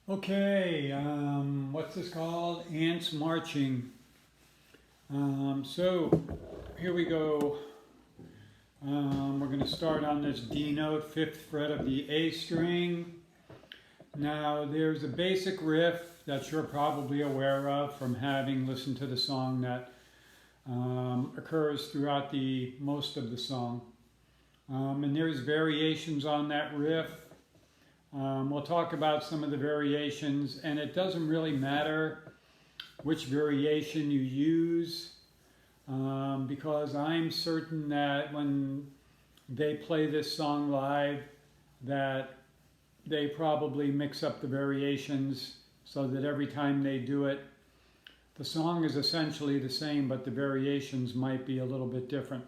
Okay, what's this called? Ants marching. So here we go. We're going to start on this D note, fifth fret of the A string. Now there's a basic riff that you're probably aware of from having listened to the song that occurs throughout the most of the song. And there's variations on that riff. We'll talk about some of the variations, and it doesn't really matter which variation you use because I'm certain that when they play this song live that they probably mix up the variations so that every time they do it, the song is essentially the same, but the variations might be a little bit different,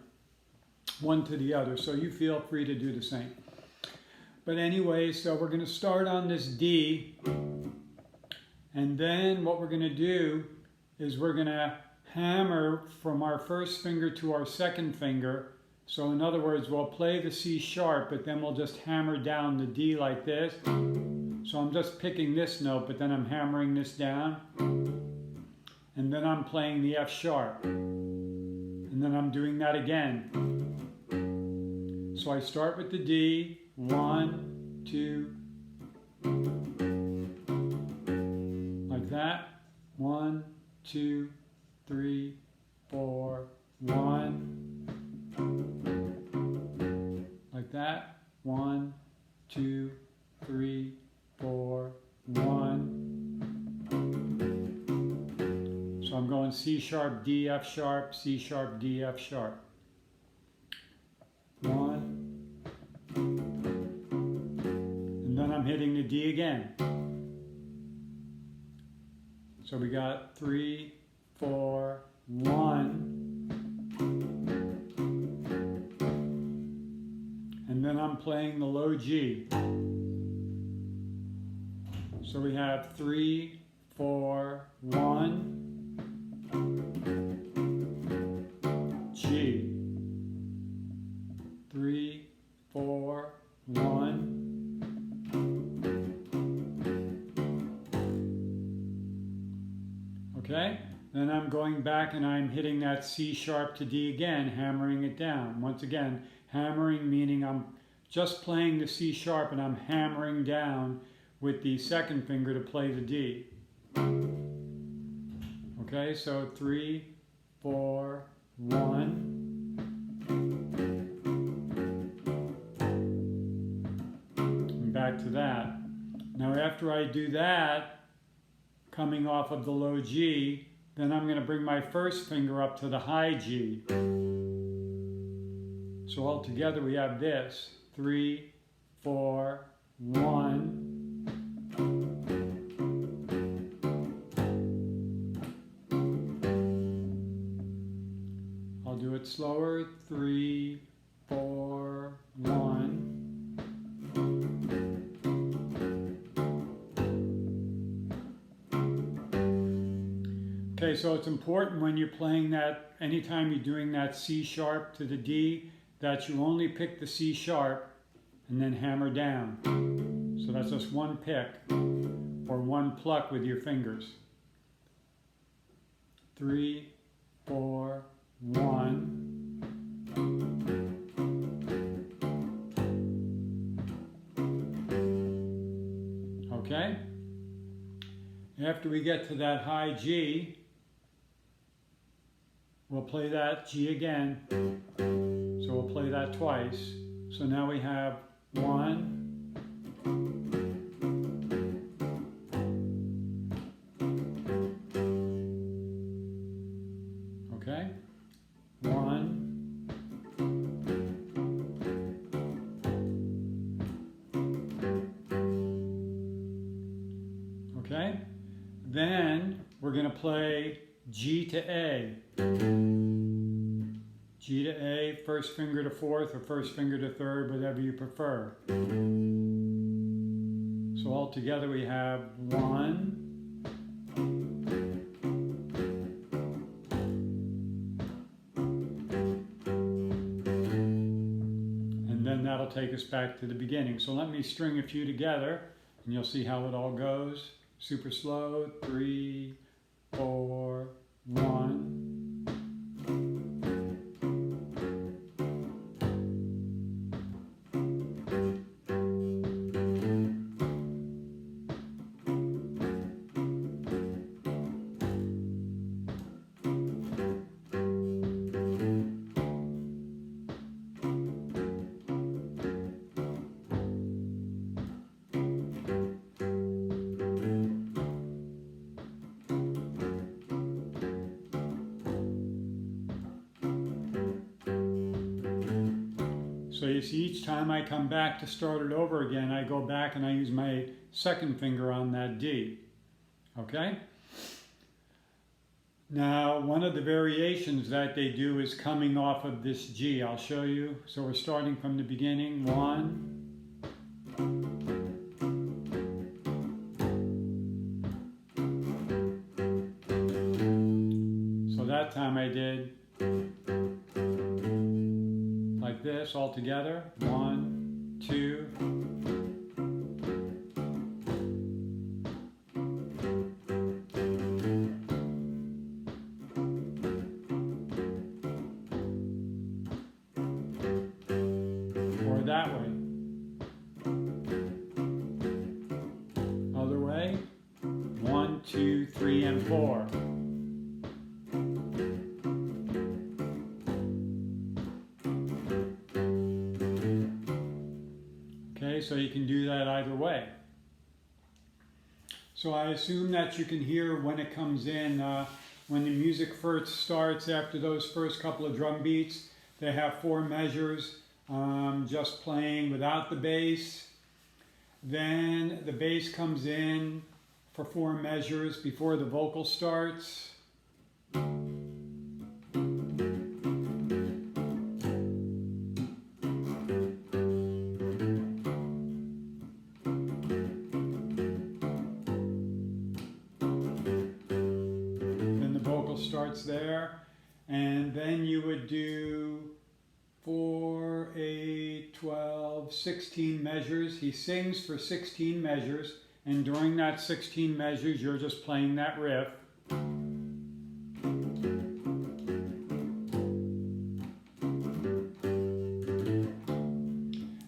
one to the other. So you feel free to do the same. But anyway, so we're going to start on this D, and then what we're going to do is we're going to hammer from our first finger to our second finger. So in other words, we'll play the C sharp, but then we'll just hammer down the D like this. So I'm just picking this note, but then I'm hammering this down. And then I'm playing the F sharp. And then I'm doing that again. So I start with the D, 1, 2, like that. 1, 2, 3, 4, 1, like that. 1, 2, 3, 4, 1. So I'm going C sharp, D, F sharp, C sharp, D, F sharp. 1. And then I'm hitting the D again. So we got 3, 4, 1. And then I'm playing the low G. So we have 3, 4, 1, G. 3, 4, 1. Okay? Then I'm going back and I'm hitting that C sharp to D again, hammering it down. Once again, hammering meaning I'm just playing the C sharp and I'm hammering down with the second finger to play the D. Okay, so 3, 4, 1. And back to that. Now after I do that, coming off of the low G, then I'm going to bring my first finger up to the high G. So all together we have this, 3, 4, 1. I'll do it slower, 3, 4, 1. Okay, so it's important when you're playing that, anytime you're doing that C sharp to the D, that you only pick the C sharp and then hammer down. So that's just one pick or one pluck with your fingers. 3, 4, 1. Okay? After we get to that high G, we'll play that G again. So we'll play that twice. So now we have 1. Okay? 1. Okay? Then we're going to play G to A. G to A, first finger to fourth or first finger to third, whatever you prefer. So all together we have 1. And then that'll take us back to the beginning. So let me string a few together. and you'll see how it all goes. Super slow. 3, 4, 1. So you see, each time I come back to start it over again, I go back and I use my second finger on that D. Okay? Now, one of the variations that they do is coming off of this G. I'll show you. So we're starting from the beginning. 1. So that time I did like this all together. 1, 2. Or that way. Other way. 1, 2, 3, and 4. Okay, so you can do that either way. So I assume that you can hear when it comes in, when the music first starts after those first couple of drum beats. They have 4 measures, just playing without the bass. Then the bass comes in for 4 measures before the vocal starts. Starts there, and then you would do 4, 8, 12, 16 measures. He sings for 16 measures, and during that 16 measures you're just playing that riff. And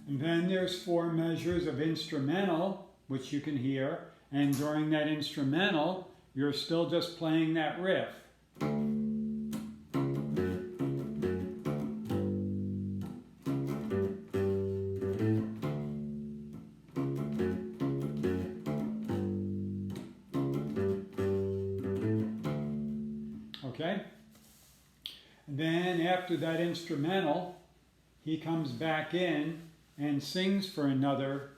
then there's 4 measures of instrumental, which you can hear, and during that instrumental you're still just playing that riff. Okay? Then after that instrumental, he comes back in and sings for another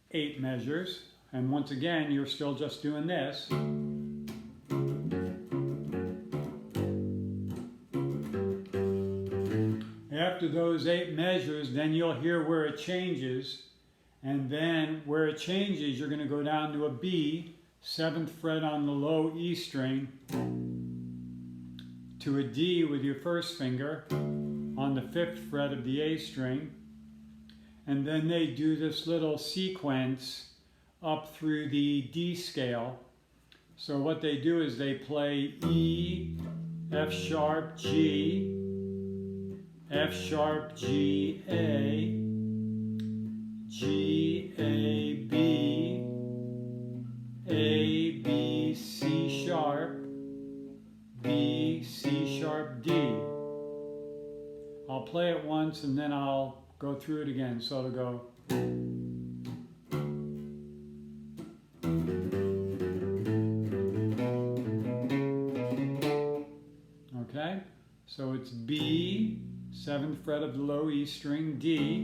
8 measures. And once again, you're still just doing this. After those 8 measures, then you'll hear where it changes. And then where it changes, you're going to go down to a B, 7th fret on the low E string, to a D with your first finger on the 5th fret of the A string. And then they do this little sequence up through the D scale. So what they do is they play E, F sharp, G, F sharp, G, A, G, A, B, A, B, C sharp, B, C sharp, D. I'll play it once and then I'll go through it again. So it'll go. Okay, so it's B, 7th fret of the low E string, D,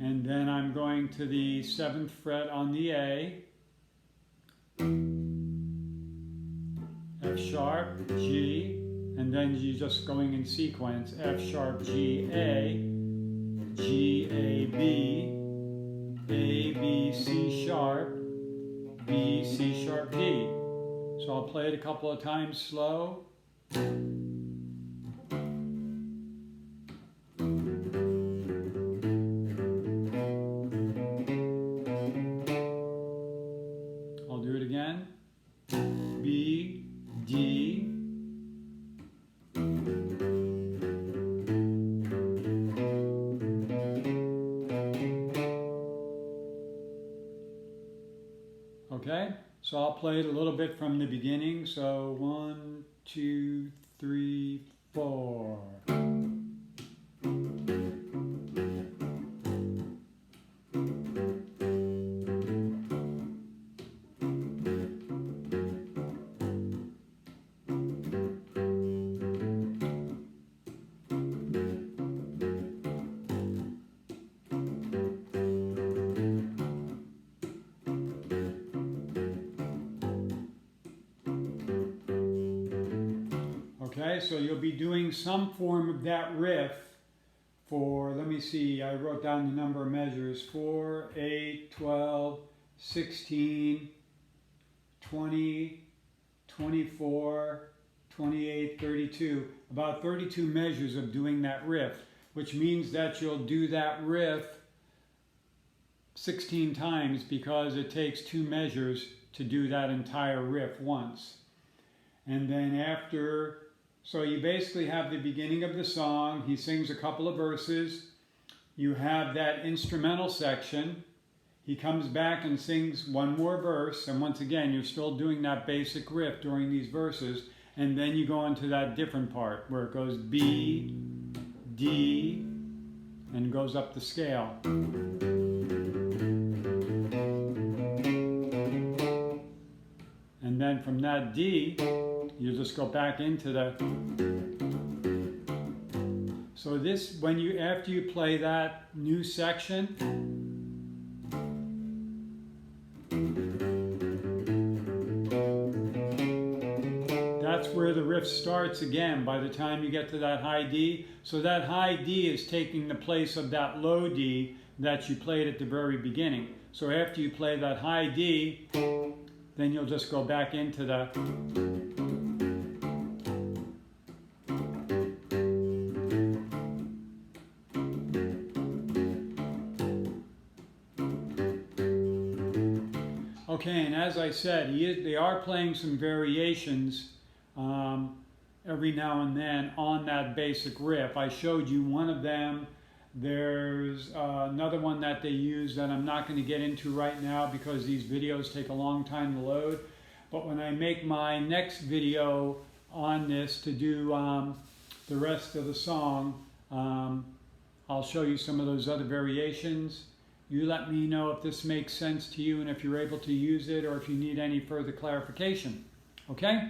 and then I'm going to the 7th fret on the A, F sharp, G, and then you're just going in sequence, F sharp, G, A, G, A, B, C sharp, B, C sharp, D. So I'll play it a couple of times slow. Okay, so I'll play it a little bit from the beginning. So 1, 2, 3, 4. Okay, so you'll be doing some form of that riff for, let me see, I wrote down the number of measures, 4, 8, 12, 16, 20, 24, 28, 32, about 32 measures of doing that riff, which means that you'll do that riff 16 times because it takes 2 measures to do that entire riff once. And then after, so you basically have the beginning of the song, he sings a couple of verses, you have that instrumental section, he comes back and sings one more verse, and once again you're still doing that basic riff during these verses, and then you go into that different part where it goes B, D, and goes up the scale. And then from that D, you just go back into the. So this, when you, after you play that new section, that's where the riff starts again by the time you get to that high D. So that high D is taking the place of that low D that you played at the very beginning. So after you play that high D, then you'll just go back into the. Okay, and as I said, they are playing some variations every now and then on that basic riff. I showed you one of them. There's another one that they use that I'm not going to get into right now because these videos take a long time to load. But when I make my next video on this to do the rest of the song, I'll show you some of those other variations. You let me know if this makes sense to you and if you're able to use it or if you need any further clarification. Okay?